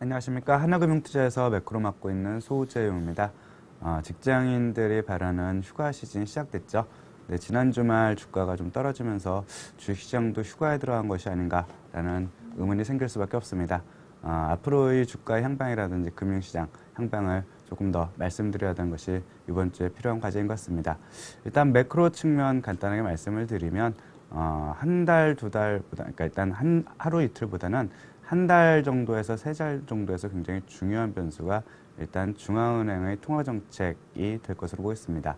안녕하십니까. 하나금융투자에서 매크로 맡고 있는 소재용입니다. 직장인들이 바라는 휴가 시즌이 시작됐죠. 네, 지난 주말 주가가 좀 떨어지면서 주식시장도 휴가에 들어간 것이 아닌가라는 의문이 생길 수밖에 없습니다. 앞으로의 주가 향방이라든지 금융시장 향방을 조금 더 말씀드려야 되는 것이 이번 주에 필요한 과제인 것 같습니다. 일단 매크로 측면 간단하게 말씀을 드리면 한 달, 두 달보다, 그러니까 일단 하루 이틀보다는 한 달 정도에서 세 달 정도에서 굉장히 중요한 변수가 일단 중앙은행의 통화정책이 될 것으로 보겠습니다.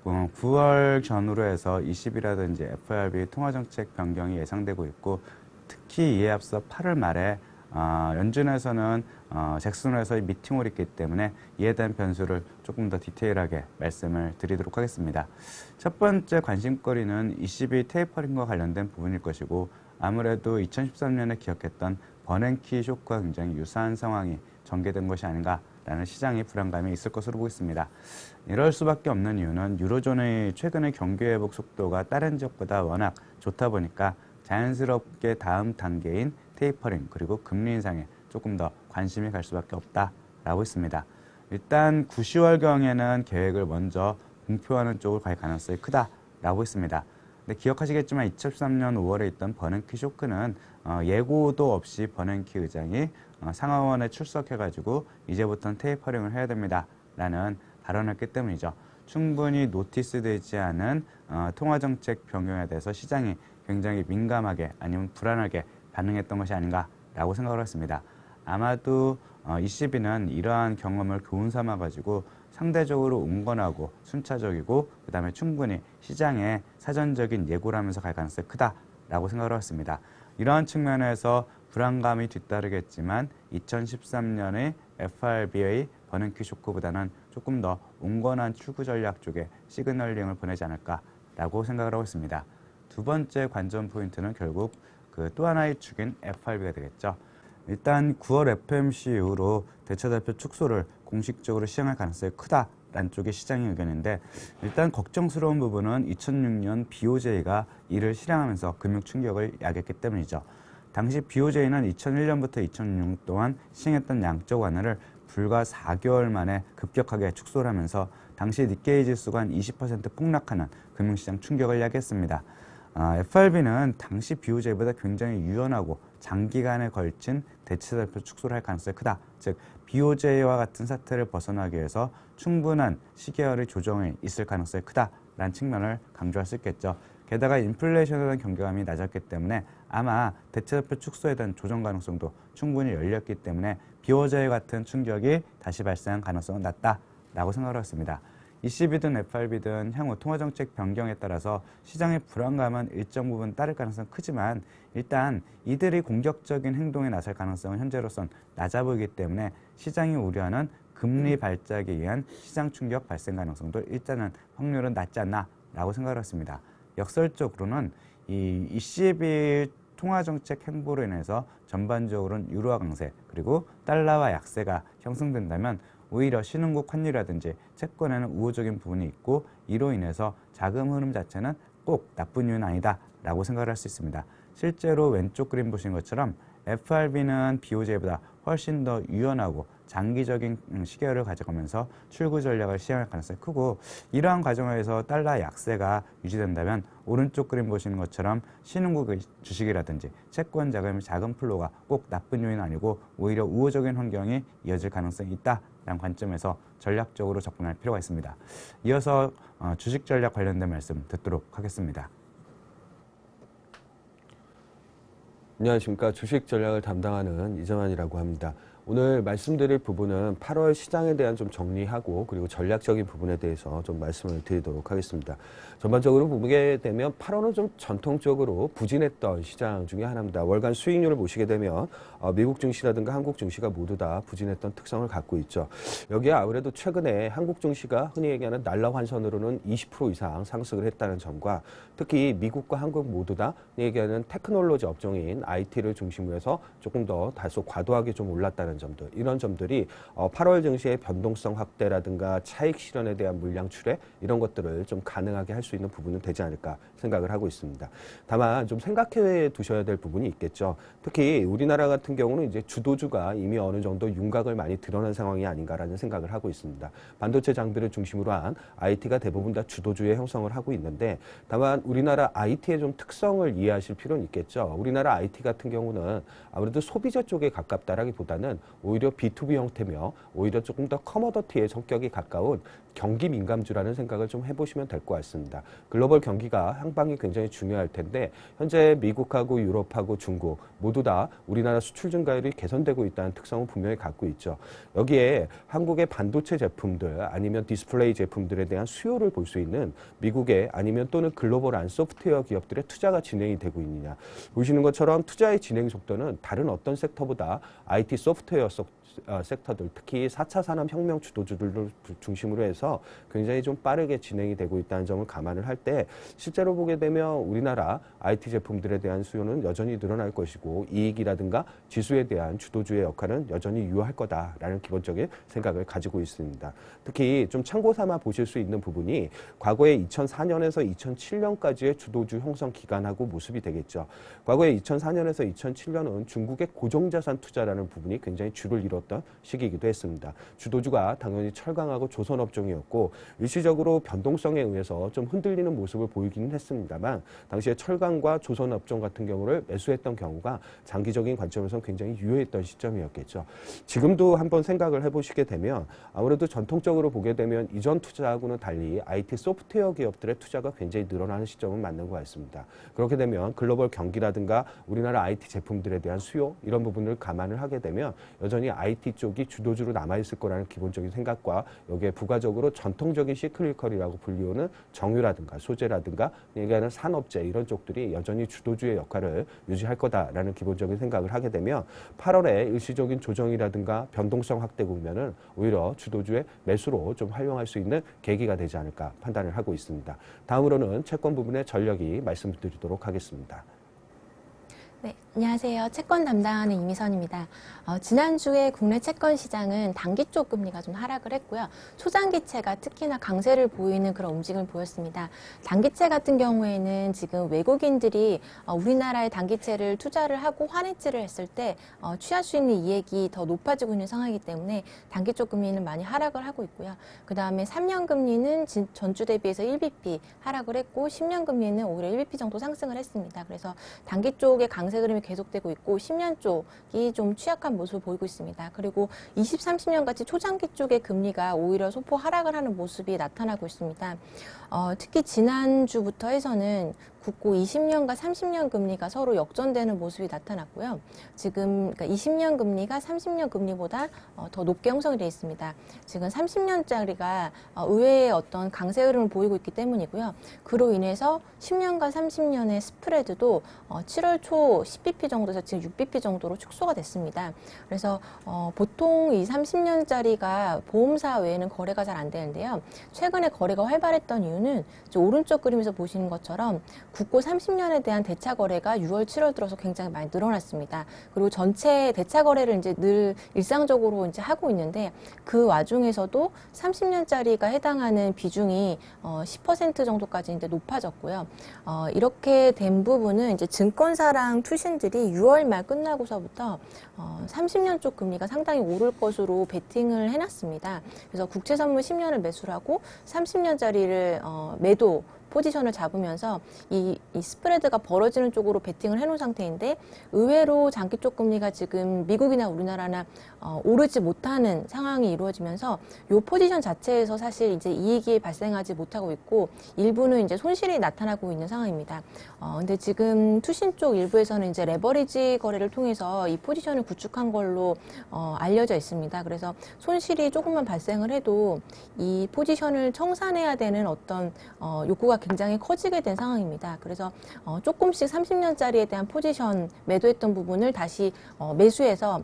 9월 전후로 해서 20이라든지 FRB 통화정책 변경이 예상되고 있고, 특히 이에 앞서 8월 말에 연준에서는 잭슨홀에서의 미팅을 있기 때문에 이에 대한 변수를 조금 더 디테일하게 말씀을 드리도록 하겠습니다. 첫 번째 관심거리는 ECB 테이퍼링과 관련된 부분일 것이고, 아무래도 2013년에 기억했던 버냉키 쇼크와 굉장히 유사한 상황이 전개된 것이 아닌가라는 시장의 불안감이 있을 것으로 보겠습니다. 이럴 수밖에 없는 이유는 유로존의 최근의 경기 회복 속도가 다른 지역보다 워낙 좋다 보니까 자연스럽게 다음 단계인 테이퍼링 그리고 금리 인상에 조금 더 관심이 갈 수밖에 없다라고 있습니다. 일단 9, 10월경에는 계획을 먼저 공표하는 쪽으로 갈 가능성이 크다라고 있습니다. 근데 기억하시겠지만 2013년 5월에 있던 버냉키 쇼크는 예고도 없이 버냉키 의장이 상하원에 출석해가지고 이제부터는 테이퍼링을 해야 됩니다라는 발언을 했기 때문이죠. 충분히 노티스되지 않은 통화정책 변경에 대해서 시장이 굉장히 민감하게 아니면 불안하게 반응했던 것이 아닌가라고 생각을 했습니다. 아마도 ECB는 이러한 경험을 교훈 삼아가지고 상대적으로 온건하고 순차적이고 그 다음에 충분히 시장에 사전적인 예고를 하면서 갈 가능성이 크다라고 생각을 했습니다. 이러한 측면에서 불안감이 뒤따르겠지만 2013년의 FRB의 버냉키 쇼크보다는 조금 더 온건한 출구 전략 쪽에 시그널링을 보내지 않을까라고 생각을 하고 있습니다. 두 번째 관전 포인트는 결국 그 또 하나의 축인 FRB가 되겠죠. 일단 9월 FOMC 이후로 대처대표 축소를 공식적으로 시행할 가능성이 크다라는 쪽이 시장의 의견인데, 일단 걱정스러운 부분은 2006년 BOJ가 이를 실행하면서 금융 충격을 야기했기 때문이죠. 당시 BOJ는 2001년부터 2006년 동안 시행했던 양적 완화를 불과 4개월 만에 급격하게 축소를 하면서 당시 니케이 지수가 한 20% 폭락하는 금융시장 충격을 야기했습니다. FRB는 당시 BOJ보다 굉장히 유연하고 장기간에 걸친 대체대표 축소를 할 가능성이 크다. 즉 BOJ와 같은 사태를 벗어나기 위해서 충분한 시계열의 조정이 있을 가능성이 크다라는 측면을 강조할 수 있겠죠. 게다가 인플레이션에 대한 경계감이 낮았기 때문에 아마 대체대표 축소에 대한 조정 가능성도 충분히 열렸기 때문에 BOJ 같은 충격이 다시 발생할 가능성은 낮다라고 생각을 했습니다. ECB든 FRB든 향후 통화정책 변경에 따라서 시장의 불안감은 일정 부분 따를 가능성은 크지만, 일단 이들이 공격적인 행동에 나설 가능성은 현재로선 낮아 보이기 때문에 시장이 우려하는 금리 발작에 의한 시장 충격 발생 가능성도 일단은 확률은 낮지 않나라고 생각을 했습니다. 역설적으로는 이 ECB 통화정책 행보로 인해서 전반적으로는 유로화 강세 그리고 달러화 약세가 형성된다면 오히려 신흥국 환율이라든지 채권에는 우호적인 부분이 있고, 이로 인해서 자금 흐름 자체는 꼭 나쁜 이유는 아니다라고 생각을 할 수 있습니다. 실제로 왼쪽 그림 보신 것처럼 FRB는 BOJ보다 훨씬 더 유연하고 장기적인 시계열을 가져가면서 출구 전략을 시행할 가능성이 크고, 이러한 과정에서 달러 약세가 유지된다면 오른쪽 그림 보시는 것처럼 신흥국의 주식이라든지 채권 자금의 자금 플로우가 꼭 나쁜 요인은 아니고 오히려 우호적인 환경이 이어질 가능성이 있다라는 관점에서 전략적으로 접근할 필요가 있습니다. 이어서 주식 전략 관련된 말씀 듣도록 하겠습니다. 안녕하십니까. 주식 전략을 담당하는 이정환이라고 합니다. 오늘 말씀드릴 부분은 8월 시장에 대한 좀 정리하고 그리고 전략적인 부분에 대해서 좀 말씀을 드리도록 하겠습니다. 전반적으로 보게 되면 8월은 좀 전통적으로 부진했던 시장 중에 하나입니다. 월간 수익률을 보시게 되면 미국 증시라든가 한국 증시가 모두 다 부진했던 특성을 갖고 있죠. 여기에 아무래도 최근에 한국 증시가 흔히 얘기하는 달러 환선으로는 20% 이상 상승을 했다는 점과, 특히 미국과 한국 모두 다 흔히 얘기하는 테크놀로지 업종인 IT를 중심으로 해서 조금 더 다소 과도하게 좀 올랐다는 점들, 이런 점들이 8월 증시의 변동성 확대라든가 차익 실현에 대한 물량 출회 이런 것들을 좀 가능하게 할 수 있는 부분은 되지 않을까 생각을 하고 있습니다. 다만 좀 생각해 두셔야 될 부분이 있겠죠. 특히 우리나라 같은 경우는 이제 주도주가 이미 어느 정도 윤곽을 많이 드러난 상황이 아닌가라는 생각을 하고 있습니다. 반도체 장비를 중심으로 한 IT가 대부분 다 주도주의 형성을 하고 있는데, 다만 우리나라 IT의 좀 특성을 이해하실 필요는 있겠죠. 우리나라 IT 같은 경우는 아무래도 소비자 쪽에 가깝다라기보다는 오히려 B2B 형태며 오히려 조금 더 커머더티의 성격이 가까운 경기 민감주라는 생각을 좀 해보시면 될 것 같습니다. 글로벌 경기가 향방이 굉장히 중요할 텐데, 현재 미국하고 유럽하고 중국 모두 다 우리나라 수출 증가율이 개선되고 있다는 특성은 분명히 갖고 있죠. 여기에 한국의 반도체 제품들 아니면 디스플레이 제품들에 대한 수요를 볼 수 있는 미국의 아니면 또는 글로벌한 소프트웨어 기업들의 투자가 진행이 되고 있느냐. 보시는 것처럼 투자의 진행 속도는 다른 어떤 섹터보다 IT 소프트웨어 섹터들, 특히 4차 산업혁명 주도주들을 중심으로 해서 굉장히 좀 빠르게 진행이 되고 있다는 점을 감안을 할 때, 실제로 보게 되면 우리나라 IT 제품들에 대한 수요는 여전히 늘어날 것이고, 이익이라든가 지수에 대한 주도주의 역할은 여전히 유효할 거다라는 기본적인 생각을 가지고 있습니다. 특히 좀 참고 삼아 보실 수 있는 부분이 과거에 2004년에서 2007년까지의 주도주 형성 기간하고 모습이 되겠죠. 과거에 2004년에서 2007년은 중국의 고정자산 투자라는 부분이 굉장히 주를 이뤘던 시기이기도 했습니다. 주도주가 당연히 철강하고 조선업종이었고, 일시적으로 변동성에 의해서 좀 흔들리는 모습을 보이기는 했습니다만, 당시에 철강과 조선업종 같은 경우를 매수했던 경우가 장기적인 관점에서는 굉장히 유효했던 시점이었겠죠. 지금도 한번 생각을 해보시게 되면 아무래도 전통적으로 보게 되면 이전 투자하고는 달리 IT 소프트웨어 기업들의 투자가 굉장히 늘어나는 시점은 맞는 것 같습니다. 그렇게 되면 글로벌 경기라든가 우리나라 IT 제품들에 대한 수요, 이런 부분을 감안을 하게 되면 여전히 IT 쪽이 주도주로 남아있을 거라는 기본적인 생각과, 여기에 부가적으로 전통적인 시클리컬이라고 불리우는 정유라든가 소재라든가 얘기하는 산업재, 이런 쪽들이 여전히 주도주의 역할을 유지할 거다라는 기본적인 생각을 하게 되면 8월에 일시적인 조정이라든가 변동성 확대 국면은 오히려 주도주의 매수로 좀 활용할 수 있는 계기가 되지 않을까 판단을 하고 있습니다. 다음으로는 채권 부분의 전력이 말씀드리도록 하겠습니다. 네, 안녕하세요. 채권 담당하는 이미선입니다. 지난주에 국내 채권 시장은 단기 쪽 금리가 좀 하락을 했고요. 초장기채가 특히나 강세를 보이는 그런 움직임을 보였습니다. 단기채 같은 경우에는 지금 외국인들이 우리나라의 단기채를 투자를 하고 환해지를 했을 때 취할 수 있는 이익이 더 높아지고 있는 상황이기 때문에 단기 쪽 금리는 많이 하락을 하고 있고요. 그 다음에 3년 금리는 전주 대비해서 1bp 하락을 했고, 10년 금리는 오히려 1bp 정도 상승을 했습니다. 그래서 단기 쪽의 강세 흐름이 계속되고 있고, 10년 쪽이 좀 취약한 모습을 보이고 있습니다. 그리고 20, 30년 같이 초장기 쪽의 금리가 오히려 소폭 하락을 하는 모습이 나타나고 있습니다. 특히 지난주부터 해서는 국고 20년과 30년 금리가 서로 역전되는 모습이 나타났고요. 지금 그러니까 20년 금리가 30년 금리보다 더 높게 형성이 되어 있습니다. 지금 30년짜리가 의외의 어떤 강세 흐름을 보이고 있기 때문이고요. 그로 인해서 10년과 30년의 스프레드도 7월 초 10bp 정도에서 지금 6bp 정도로 축소가 됐습니다. 그래서 보통 이 30년짜리가 보험사 외에는 거래가 잘 안 되는데요. 최근에 거래가 활발했던 이유는 오른쪽 그림에서 보시는 것처럼 국고 30년에 대한 대차 거래가 6월, 7월 들어서 굉장히 많이 늘어났습니다. 그리고 전체 대차 거래를 이제 늘 일상적으로 이제 하고 있는데, 그 와중에서도 30년짜리가 해당하는 비중이 10% 정도까지 이제 높아졌고요. 이렇게 된 부분은 이제 증권사랑 투신들이 6월 말 끝나고서부터 30년 쪽 금리가 상당히 오를 것으로 베팅을 해놨습니다. 그래서 국채 선물 10년을 매수를 하고 30년짜리를 매도 포지션을 잡으면서 이 스프레드가 벌어지는 쪽으로 베팅을 해놓은 상태인데, 의외로 장기 쪽 금리가 지금 미국이나 우리나라나 오르지 못하는 상황이 이루어지면서 이 포지션 자체에서 사실 이제 이익이 발생하지 못하고 있고, 일부는 이제 손실이 나타나고 있는 상황입니다. 근데 지금 투신 쪽 일부에서는 이제 레버리지 거래를 통해서 이 포지션을 구축한 걸로 알려져 있습니다. 그래서 손실이 조금만 발생을 해도 이 포지션을 청산해야 되는 어떤 욕구가 굉장히 커지게 된 상황입니다. 그래서 조금씩 30년짜리에 대한 포지션 매도했던 부분을 다시 매수해서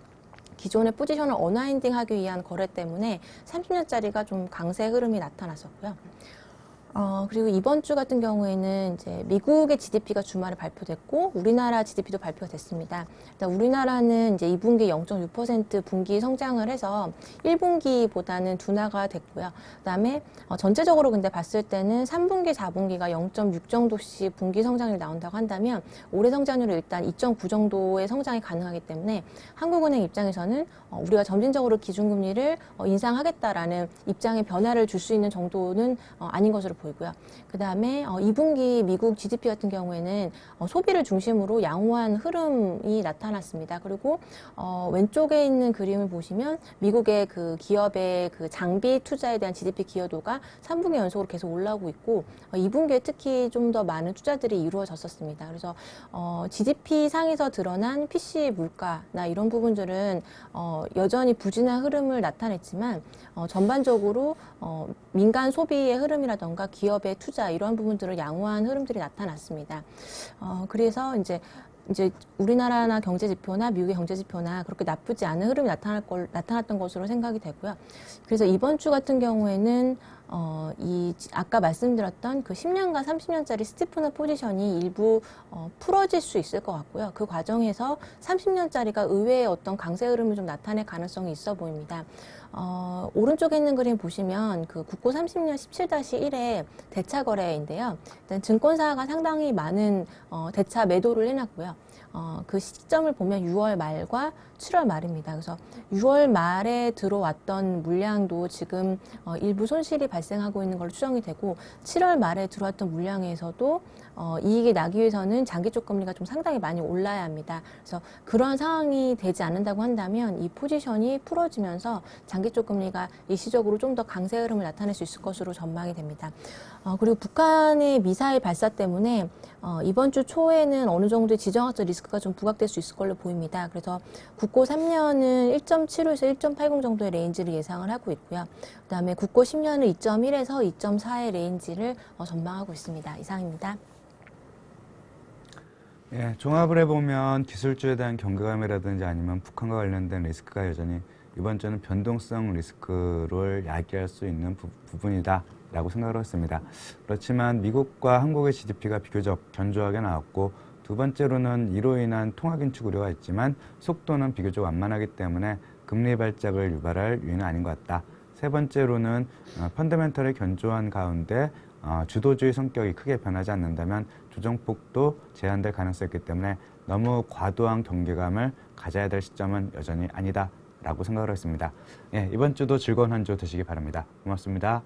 기존의 포지션을 어나인딩하기 위한 거래 때문에 30년짜리가 좀 강세 흐름이 나타났었고요. 그리고 이번 주 같은 경우에는 이제 미국의 GDP가 주말에 발표됐고 우리나라 GDP도 발표가 됐습니다. 일단 우리나라는 이제 2분기 0.6% 분기 성장을 해서 1분기보다는 둔화가 됐고요. 그다음에 전체적으로 근데 봤을 때는 3분기, 4분기가 0.6 정도씩 분기 성장률이 나온다고 한다면 올해 성장률은 일단 2.9 정도의 성장이 가능하기 때문에 한국은행 입장에서는 우리가 점진적으로 기준금리를 인상하겠다라는 입장의 변화를 줄 수 있는 정도는 아닌 것으로 보이고요. 그 다음에 2분기 미국 GDP 같은 경우에는 소비를 중심으로 양호한 흐름이 나타났습니다. 그리고 왼쪽에 있는 그림을 보시면 미국의 그 기업의 그 장비 투자에 대한 GDP 기여도가 3분기 연속으로 계속 올라오고 있고 2분기에 특히 좀 더 많은 투자들이 이루어졌었습니다. 그래서 GDP 상에서 드러난 PC 물가나 이런 부분들은 여전히 부진한 흐름을 나타냈지만 전반적으로 민간 소비의 흐름이라던가 기업의 투자 이러한 부분들을 양호한 흐름들이 나타났습니다. 그래서 이제 우리나라나 경제 지표나 미국의 경제 지표나 그렇게 나쁘지 않은 흐름이 나타났던 것으로 생각이 되고요. 그래서 이번 주 같은 경우에는 아까 말씀드렸던 그 10년과 30년짜리 스티프너 포지션이 일부 풀어질 수 있을 것 같고요. 그 과정에서 30년짜리가 의외의 어떤 강세 흐름을 좀 나타낼 가능성이 있어 보입니다. 오른쪽에 있는 그림 보시면 그 국고 30년 17-1의 대차 거래인데요. 일단 증권사가 상당히 많은 대차 매도를 해놨고요. 그 시점을 보면 6월 말과 7월 말입니다. 그래서 6월 말에 들어왔던 물량도 지금 일부 손실이 발생하고 있는 걸로 추정이 되고 7월 말에 들어왔던 물량에서도 이익이 나기 위해서는 장기 쪽 금리가 좀 상당히 많이 올라야 합니다. 그래서 그러한 상황이 되지 않는다고 한다면 이 포지션이 풀어지면서 장기 쪽 금리가 일시적으로 좀 더 강세 흐름을 나타낼 수 있을 것으로 전망이 됩니다. 그리고 북한의 미사일 발사 때문에 이번 주 초에는 어느 정도의 지정학적 리스크가 좀 부각될 수 있을 걸로 보입니다. 그래서 국고 3년은 1.75에서 1.80 정도의 레인지를 예상을 하고 있고요. 그다음에 국고 10년은 2.1에서 2.4의 레인지를 전망하고 있습니다. 이상입니다. 예, 종합을 해보면 기술주에 대한 경계감이라든지 아니면 북한과 관련된 리스크가 여전히 이번 주는 변동성 리스크를 야기할 수 있는 부분이다라고 생각을 했습니다. 그렇지만 미국과 한국의 GDP가 비교적 견조하게 나왔고 두 번째로는 이로 인한 통화 긴축 우려가 있지만 속도는 비교적 완만하기 때문에 금리 발작을 유발할 요인은 아닌 것 같다. 세 번째로는 펀더멘털의 견조한 가운데 주도주의 성격이 크게 변하지 않는다면 조정폭도 제한될 가능성이 있기 때문에 너무 과도한 경계감을 가져야 될 시점은 여전히 아니다라고 생각을 했습니다. 예, 이번 주도 즐거운 한 주 되시기 바랍니다. 고맙습니다.